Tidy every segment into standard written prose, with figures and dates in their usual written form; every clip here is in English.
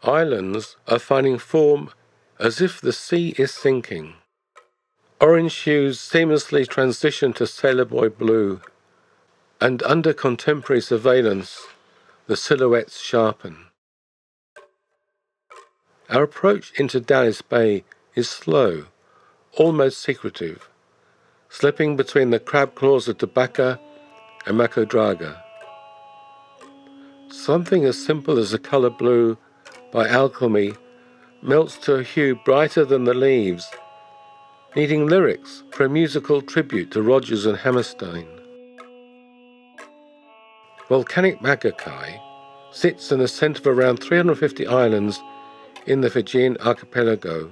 Islands are finding form as if the sea is sinking. Orange hues seamlessly transition to sailor boy blue, and under contemporary surveillance, the silhouettes sharpen. Our approach into Dallas Bay is slow, almost secretive, slipping between the crab claws of Tabaka and Makogai. Something as simple as the colour blue, by alchemy, melts to a hue brighter than the leaves, needing lyrics for a musical tribute to Rogers and Hammerstein. Volcanic Makogai sits in the centre of around 350 islands in the Fijian archipelago.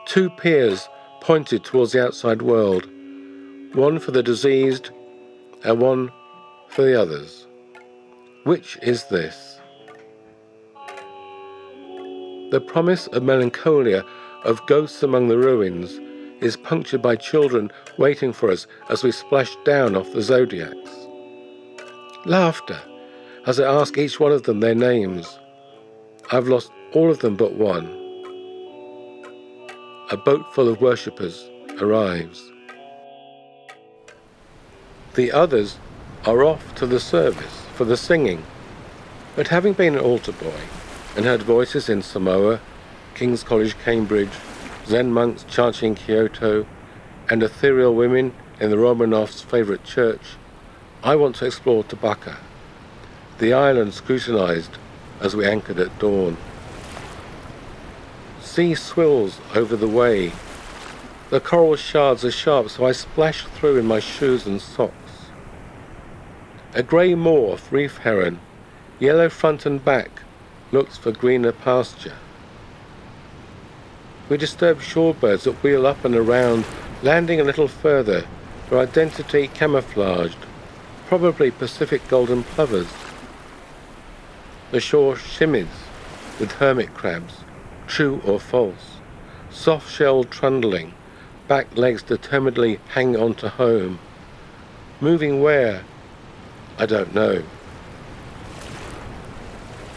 Two piers pointed towards the outside world, one for the diseased and one for the others. Which is this? The promise of melancholia, of ghosts among the ruins, is punctured by children waiting for us as we splash down off the zodiacs. Laughter, as I ask each one of them their names. I've lost all of them but one. A boat full of worshippers arrives. The others are off to the service for the singing, but having been an altar boy and heard voices in Samoa, King's College, Cambridge, Zen monks chanting Kyoto, and ethereal women in the Romanovs' favourite church, I want to explore Tabaka, the island scrutinised as we anchored at dawn. Sea swills over the way. The coral shards are sharp, so I splash through in my shoes and socks. A grey morph reef heron, yellow front and back, looks for greener pasture. We disturb shorebirds that wheel up and around, landing a little further, their identity camouflaged, probably Pacific golden plovers. The shore shimmies with hermit crabs, true or false, soft-shelled trundling, back legs determinedly hang on to home. Moving where? I don't know.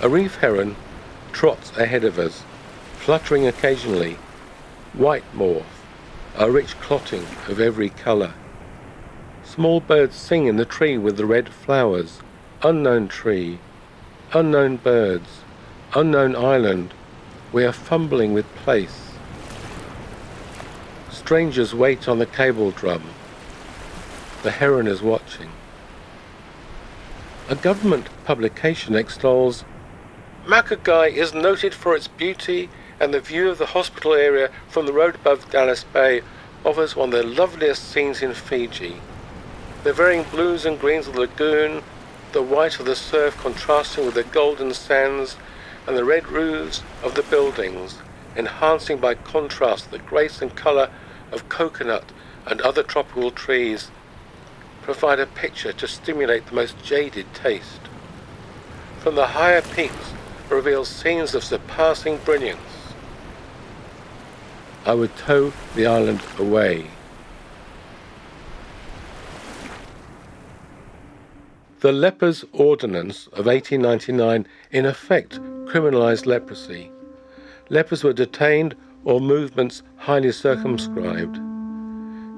A reef heron trots ahead of us, fluttering occasionally. White morph, a rich clotting of every colour. Small birds sing in the tree with the red flowers. Unknown tree, unknown birds, unknown island. We are fumbling with place. Strangers wait on the cable drum. The heron is watching. A government publication extols, Makogai is noted for its beauty, and the view of the hospital area from the road above Dallas Bay offers one of the loveliest scenes in Fiji. The varying blues and greens of the lagoon, the white of the surf contrasting with the golden sands, and the red roofs of the buildings, enhancing by contrast the grace and colour of coconut and other tropical trees, provide a picture to stimulate the most jaded taste. From the higher peaks reveal scenes of surpassing brilliance. I would tow the island away. The Lepers Ordinance of 1899 in effect criminalised leprosy. Lepers were detained or movements highly circumscribed.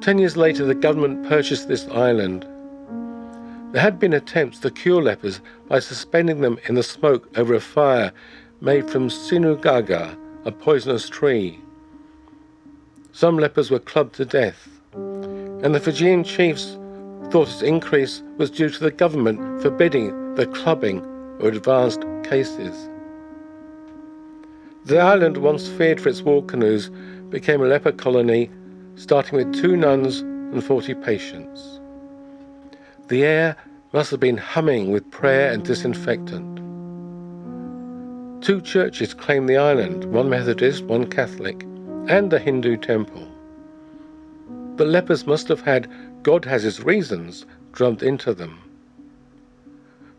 10 years later, the government purchased this island. There had been attempts to cure lepers by suspending them in the smoke over a fire made from sinugaga, a poisonous tree. Some lepers were clubbed to death, and the Fijian chiefs thought its increase was due to the government forbidding the clubbing of advanced cases. The island, once feared for its war canoes, became a leper colony, starting with 2 nuns and 40 patients. The air must have been humming with prayer and disinfectant. 2 churches claim the island, one Methodist, one Catholic, and a Hindu temple. The lepers must have had God has his reasons drummed into them.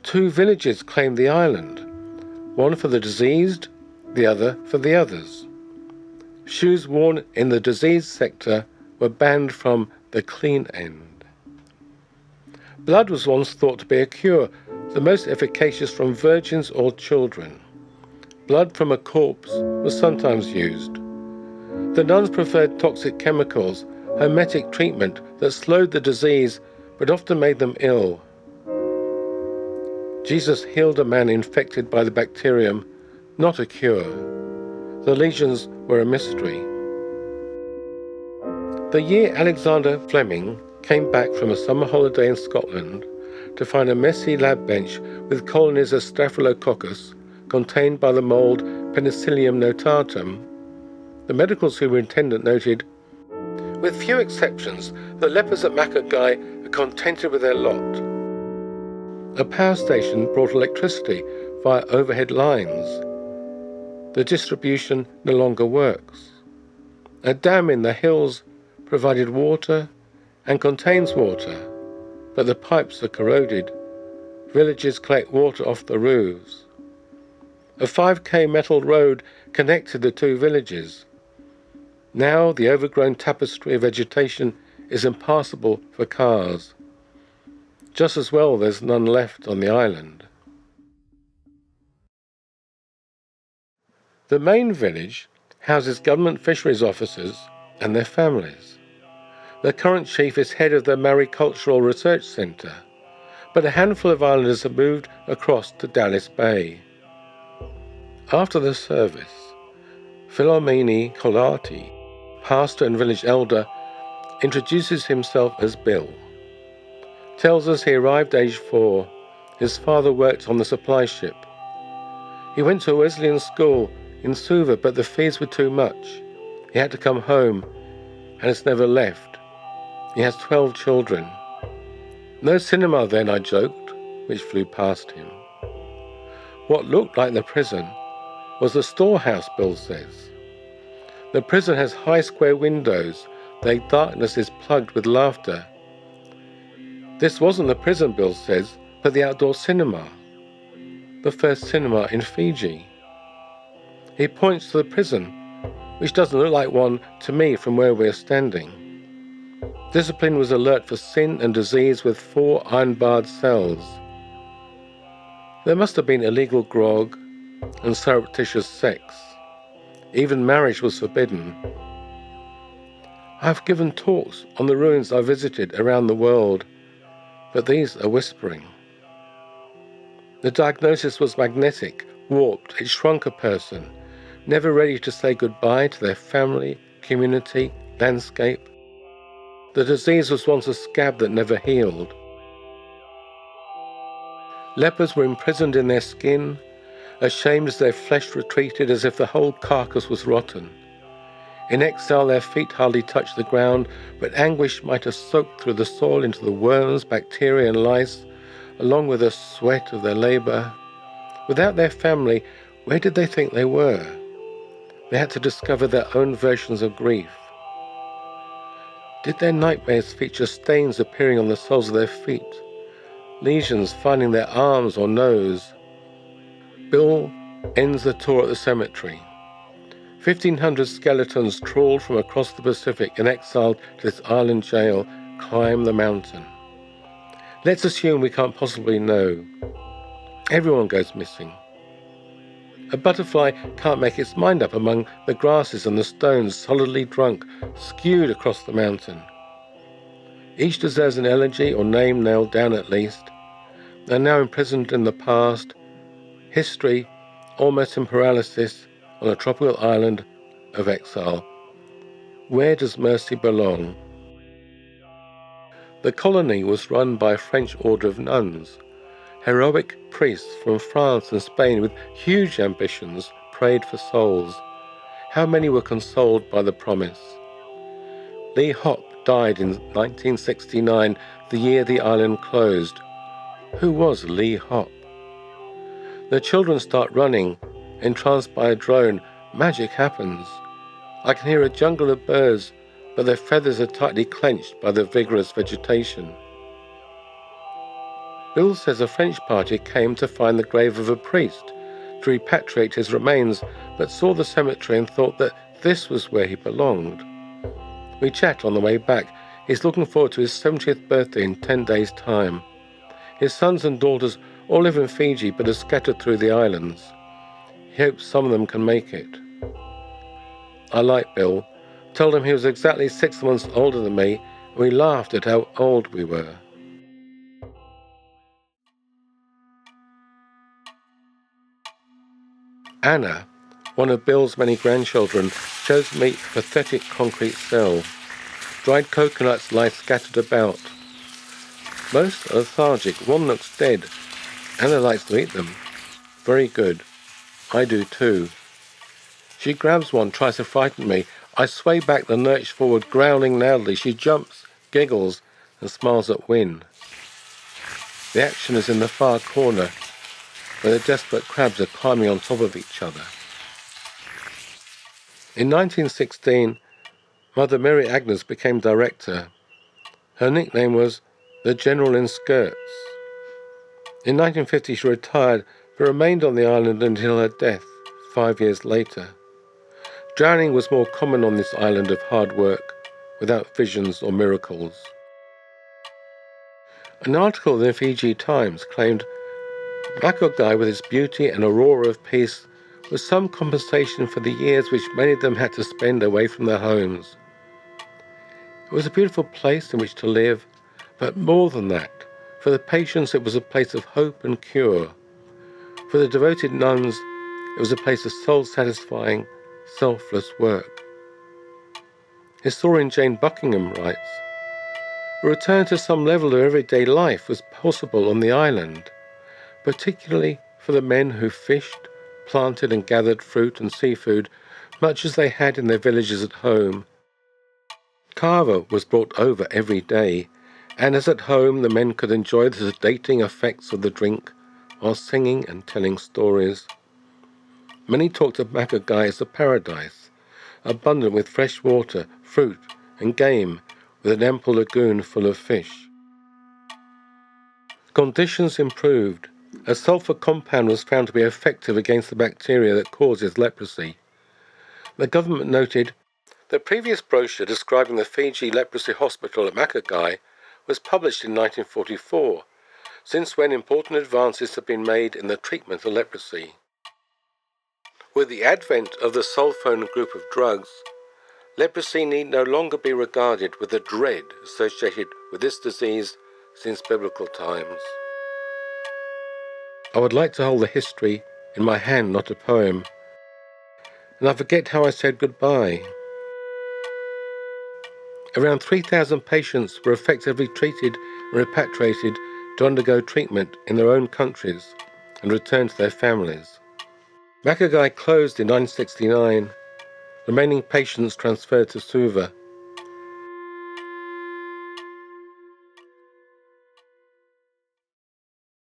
2 villages claim the island, one for the diseased, the other for the others. Shoes worn in the diseased sector were banned from the clean end. Blood was once thought to be a cure, the most efficacious from virgins or children. Blood from a corpse was sometimes used. The nuns preferred toxic chemicals, hermetic treatment that slowed the disease but often made them ill. Jesus healed a man infected by the bacterium, not a cure. The lesions were a mystery. The year Alexander Fleming came back from a summer holiday in Scotland to find a messy lab bench with colonies of Staphylococcus contained by the mould Penicillium notatum, the medical superintendent noted, "With few exceptions, the lepers at Makogai are contented with their lot." A power station brought electricity via overhead lines. The distribution no longer works. A dam in the hills provided water and contains water, but the pipes are corroded. Villages collect water off the roofs. A 5K metal road connected the two villages. Now the overgrown tapestry of vegetation is impassable for cars. Just as well there's none left on the island. The main village houses government fisheries officers and their families. The current chief is head of the Maricultural Research Centre, but a handful of islanders have moved across to Dallas Bay. After the service, Philomeni Colati, pastor and village elder, introduces himself as Bill. Tells us he arrived aged 4. His father worked on the supply ship. He went to a Wesleyan school in Suva, but the fees were too much. He had to come home, and has never left. He has 12 children. No cinema then, I joked, which flew past him. What looked like the prison was the storehouse, Bill says. The prison has high square windows. Their darkness is plugged with laughter. This wasn't the prison, Bill says, but the outdoor cinema. The first cinema in Fiji. He points to the prison, which doesn't look like one to me from where we're standing. Discipline was alert for sin and disease with 4 iron-barred cells. There must have been illegal grog and surreptitious sex. Even marriage was forbidden. I've given talks on the ruins I visited around the world, but these are whispering. The diagnosis was magnetic, warped. It shrunk a person, never ready to say goodbye to their family, community, landscape. The disease was once a scab that never healed. Lepers were imprisoned in their skin, ashamed as their flesh retreated as if the whole carcass was rotten. In exile their feet hardly touched the ground, but anguish might have soaked through the soil into the worms, bacteria and lice, along with the sweat of their labour. Without their family, where did they think they were? They had to discover their own versions of grief. Did their nightmares feature stains appearing on the soles of their feet, lesions finding their arms or nose? Bill ends the tour at the cemetery. 1,500 skeletons trawled from across the Pacific and exiled to this island jail climb the mountain. Let's assume we can't possibly know. Everyone goes missing. A butterfly can't make its mind up among the grasses and the stones, solidly drunk, skewed across the mountain. Each deserves an elegy or name nailed down at least. They're now imprisoned in the past, history almost in paralysis on a tropical island of exile. Where does mercy belong? The colony was run by a French order of nuns. Heroic priests from France and Spain with huge ambitions prayed for souls. How many were consoled by the promise? Lee Hop died in 1969, the year the island closed. Who was Lee Hop? The children start running, entranced by a drone. Magic happens. I can hear a jungle of birds, but their feathers are tightly clenched by the vigorous vegetation. Bill says a French party came to find the grave of a priest, to repatriate his remains, but saw the cemetery and thought that this was where he belonged. We chat on the way back. He's looking forward to his 70th birthday in 10 days' time. His sons and daughters all live in Fiji but are scattered through the islands. He hopes some of them can make it. I liked Bill, told him he was exactly 6 months older than me, and we laughed at how old we were. Anna, one of Bill's many grandchildren, chose to meet a pathetic concrete cell. Dried coconuts lie scattered about. Most are lethargic, one looks dead. Anna likes to eat them. Very good. I do too. She grabs one, tries to frighten me. I sway back, then lurch forward, growling loudly. She jumps, giggles, and smiles at Win. The action is in the far corner, where the desperate crabs are climbing on top of each other. In 1916, Mother Mary Agnes became director. Her nickname was the General in Skirts. In 1950 she retired, but remained on the island until her death, 5 years later. Drowning was more common on this island of hard work, without visions or miracles. An article in the Fiji Times claimed Makogai, with its beauty and aurora of peace, was some compensation for the years which many of them had to spend away from their homes. It was a beautiful place in which to live, but more than that, for the patients it was a place of hope and cure. For the devoted nuns, it was a place of soul-satisfying, selfless work. Historian Jane Buckingham writes, "A return to some level of everyday life was possible on the island, particularly for the men who fished, planted and gathered fruit and seafood, much as they had in their villages at home. Kava was brought over every day, and as at home the men could enjoy the sedating effects of the drink while singing and telling stories. Many talked of Makogai as a paradise, abundant with fresh water, fruit and game, with an ample lagoon full of fish. Conditions improved. A sulfur compound was found to be effective against the bacteria that causes leprosy. The government noted, the previous brochure describing the Fiji leprosy hospital at Makogai was published in 1944, since when important advances have been made in the treatment of leprosy. With the advent of the sulfone group of drugs, leprosy need no longer be regarded with the dread associated with this disease since biblical times." I would like to hold the history in my hand, not a poem, and I forget how I said goodbye. Around 3,000 patients were effectively treated and repatriated to undergo treatment in their own countries and return to their families. Makogai closed in 1969, remaining patients transferred to Suva.